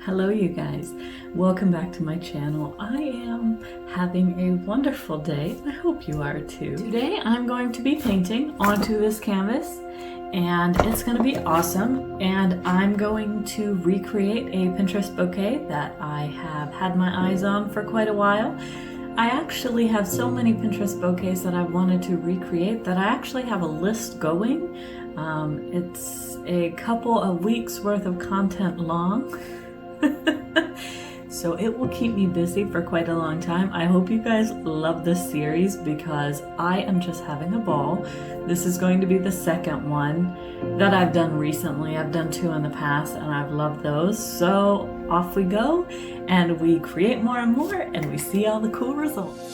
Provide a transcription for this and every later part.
Hello you guys, welcome back to my channel. I am having a wonderful day. I hope you are too. Today I'm going to be painting onto this canvas and it's going to be awesome, and I'm going to recreate a Pinterest bouquet that I have had my eyes on for quite a while. I actually have so many Pinterest bouquets that I've wanted to recreate that I actually have a list going. It's a couple of weeks worth of content long. So it will keep me busy for quite a long time. I hope you guys love this series because I am just having a ball. This is going to be the second one that I've done recently. I've done two in the past and I've loved those. So off we go and we create more and more and we see all the cool results.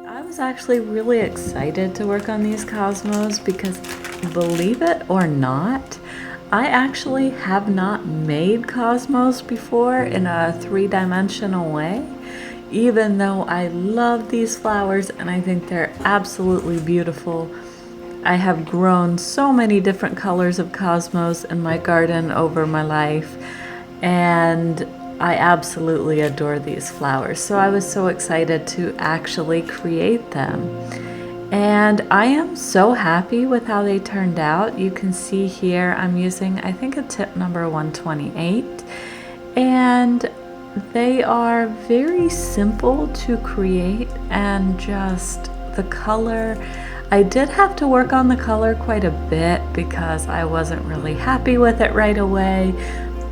I was actually really excited to work on these cosmos because, believe it or not, I actually have not made cosmos before in a three-dimensional way, even though I love these flowers and I think they're absolutely beautiful. I have grown so many different colors of cosmos in my garden over my life, and I absolutely adore these flowers. So I was so excited to actually create them. And I am so happy with how they turned out. You can see here I'm using, I think, a tip number 128. And they are very simple to create, and just the color. I did have to work on the color quite a bit because I wasn't really happy with it right away.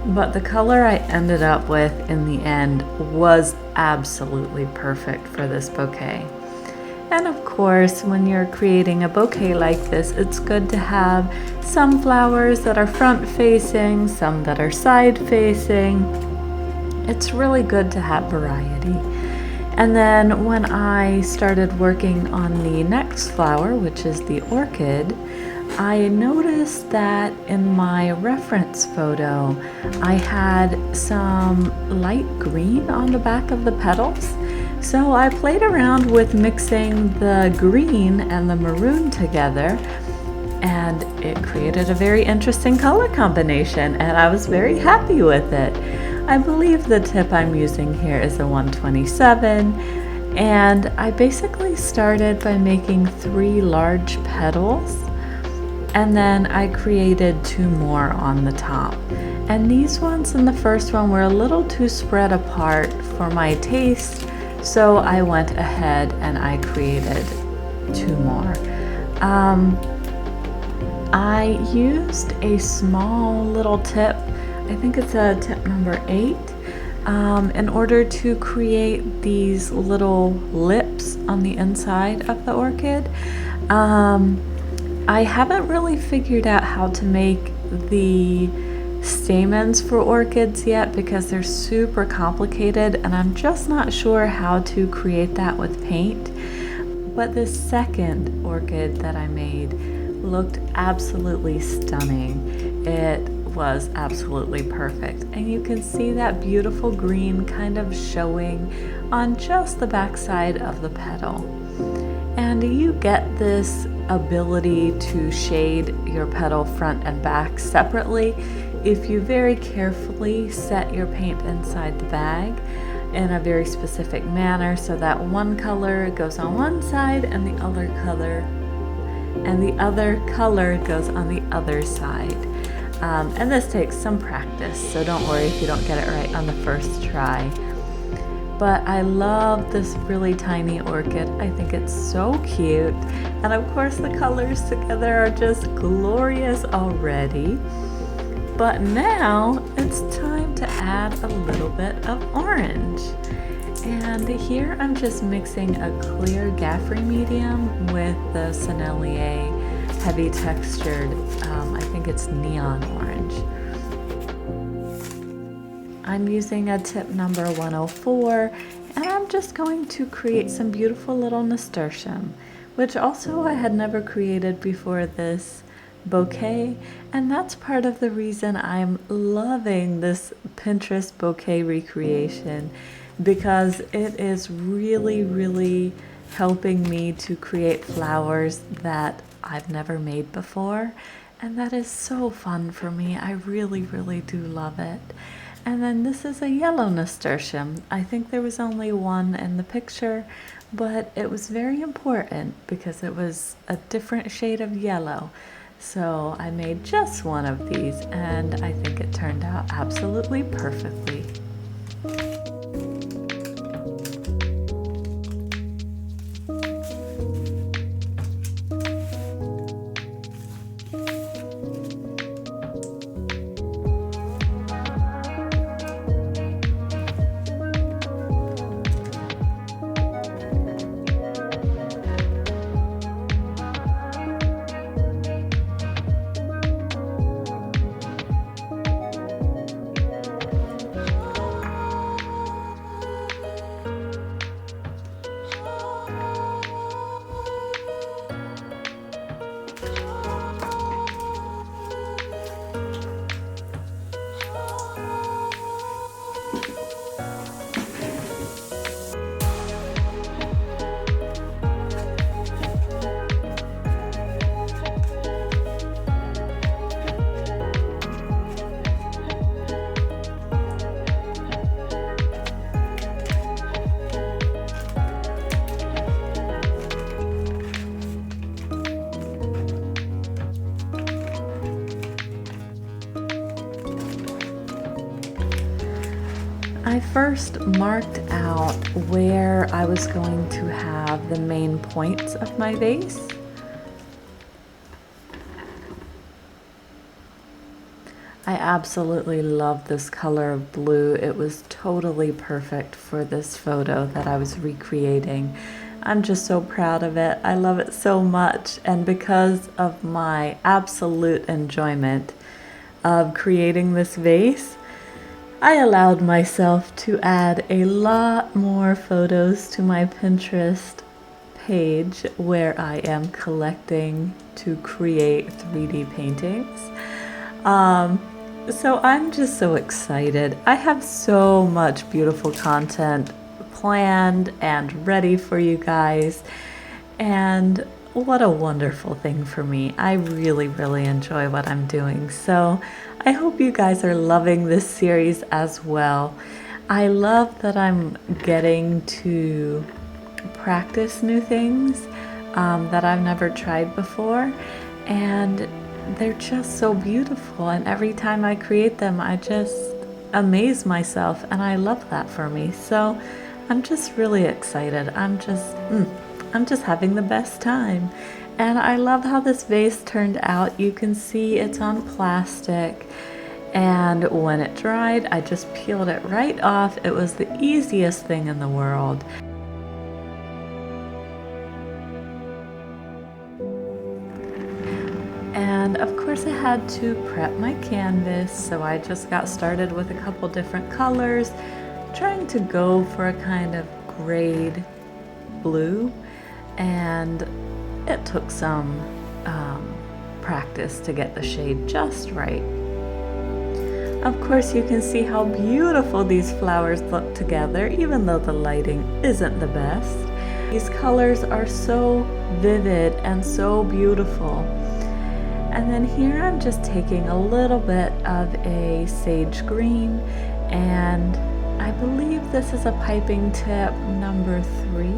But the color I ended up with in the end was absolutely perfect for this bouquet. And of course, when you're creating a bouquet like this, it's good to have some flowers that are front facing, some that are side facing. It's really good to have variety. And then when I started working on the next flower, which is the orchid, I noticed that in my reference photo, I had some light green on the back of the petals. So I played around with mixing the green and the maroon together, and it created a very interesting color combination, and I was very happy with it. I believe the tip I'm using here is a 127, and I basically started by making 3 large petals. And then I created 2 more on the top. And these ones in the first one were a little too spread apart for my taste, so I went ahead and I created 2 more. I used a small little tip, I think it's a tip number 8, in order to create these little lips on the inside of the orchid. I haven't really figured out how to make the stamens for orchids yet because they're super complicated, and I'm just not sure how to create that with paint. But the second orchid that I made looked absolutely stunning. It was absolutely perfect, and you can see that beautiful green kind of showing on just the back side of the petal. And you get this ability to shade your petal front and back separately if you very carefully set your paint inside the bag in a very specific manner, so that one color goes on one side and the other color goes on the other side. And this takes some practice, so don't worry if you don't get it right on the first try. But I love this really tiny orchid. I think it's so cute. And of course the colors together are just glorious already. But now it's time to add a little bit of orange. And here I'm just mixing a clear Gaffrey medium with the Sennelier heavy textured, I think it's neon orange. I'm using a tip number 104, and I'm just going to create some beautiful little nasturtium, which also I had never created before this bouquet, and that's part of the reason I'm loving this Pinterest bouquet recreation, because it is really helping me to create flowers that I've never made before, and that is so fun for me. I really do love it. And then this is a yellow nasturtium. I think there was only one in the picture, but it was very important because it was a different shade of yellow. So I made just one of these, and I think it turned out absolutely perfectly. I first marked out where I was going to have the main points of my vase. I absolutely love this color of blue. It was totally perfect for this photo that I was recreating. I'm just so proud of it. I love it so much, and because of my absolute enjoyment of creating this vase, I allowed myself to add a lot more photos to my Pinterest page where I am collecting to create 3D paintings. So I'm just so excited. I have so much beautiful content planned and ready for you guys, and what a wonderful thing for me. I really enjoy what I'm doing. So I hope you guys are loving this series as well. I love that I'm getting to practice new things that I've never tried before, and they're just so beautiful, and every time I create them I just amaze myself, and I love that for me. So I'm just really excited. I'm just having the best time. And I love how this vase turned out. You can see it's on plastic, and when it dried, I just peeled it right off. It was the easiest thing in the world. And of course I had to prep my canvas, so I just got started with a couple different colors, trying to go for a kind of grade blue, and it took some practice to get the shade just right. Of course you can see how beautiful these flowers look together, even though the lighting isn't the best. These colors are so vivid and so beautiful. And then here I'm just taking a little bit of a sage green, and I believe this is a piping tip number 3.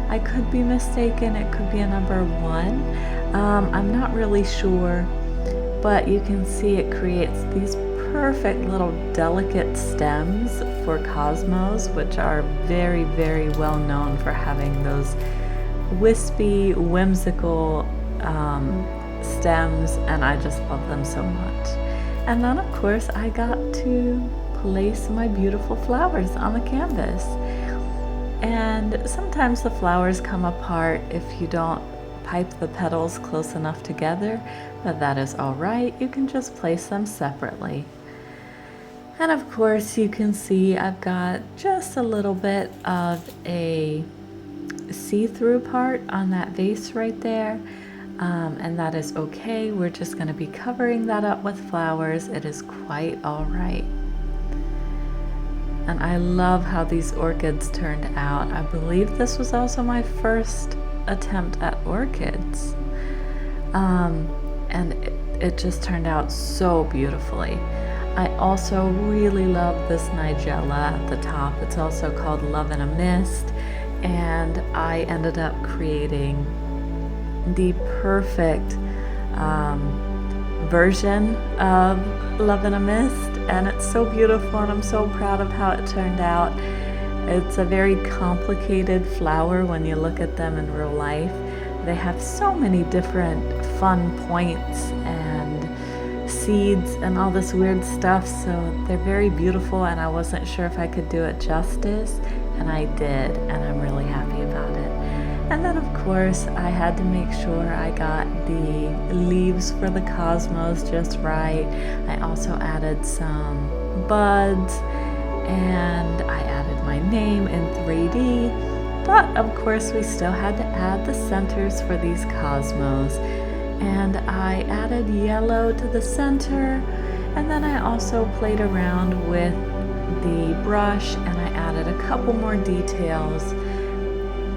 I could be mistaken, it could be a number 1. I'm not really sure, but you can see it creates these perfect little delicate stems for cosmos, which are very well known for having those wispy, whimsical stems, and I just love them so much. And then of course I got to place my beautiful flowers on the canvas. And sometimes the flowers come apart if you don't pipe the petals close enough together, but that is all right. You can just place them separately. And of course you can see I've got just a little bit of a see-through part on that vase right there. and that is okay. We're just going to be covering that up with flowers. It is quite all right. And I love how these orchids turned out. I believe this was also my first attempt at orchids. And it just turned out so beautifully. I also really love this nigella at the top. It's also called Love in a Mist. And I ended up creating the perfect version of Love in a Mist, and it's so beautiful, and I'm so proud of how it turned out. It's a very complicated flower when you look at them in real life. They have so many different fun points and seeds and all this weird stuff, so they're very beautiful, and I wasn't sure if I could do it justice, and I did, and I'm really happy about it. And then of course I had to make sure I got the leaves for the cosmos just right. I also added some buds, and I added my name in 3D, but of course we still had to add the centers for these cosmos. And I added yellow to the center, and then I also played around with the brush and I added a couple more details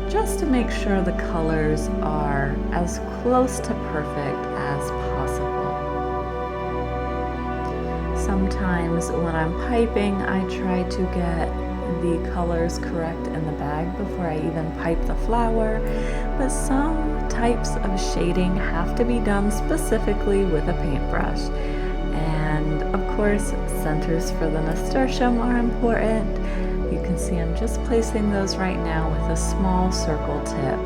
just to make sure the colors are as close to perfect as possible. Sometimes when I'm piping, I try to get the colors correct in the bag before I even pipe the flower, but some types of shading have to be done specifically with a paintbrush. And of course, centers for the nasturtium are important. You can see I'm just placing those right now with a small circle tip.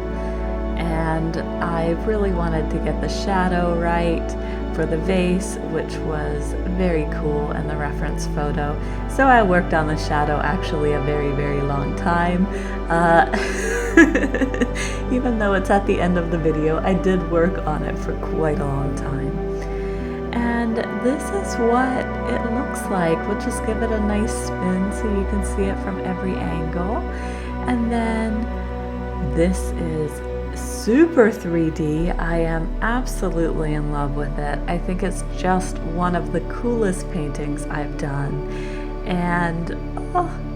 And I really wanted to get the shadow right for the vase, which was very cool in the reference photo. So I worked on the shadow actually a very, very long time. Even though it's at the end of the video, I did work on it for quite a long time. And this is what it looks like. We'll just give it a nice spin so you can see it from every angle. And then this is super 3D. I am absolutely in love with it. I think it's just one of the coolest paintings I've done. And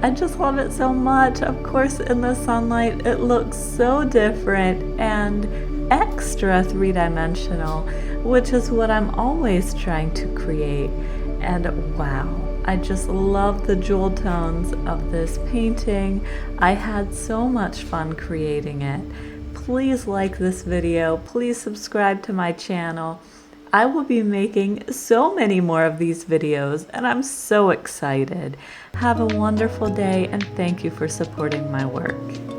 I just love it so much. Of course, in the sunlight, it looks so different and extra three-dimensional, which is what I'm always trying to create. And wow, I just love the jewel tones of this painting. I had so much fun creating it. Please like this video. Please subscribe to my channel. I will be making so many more of these videos, and I'm so excited. Have a wonderful day, and thank you for supporting my work.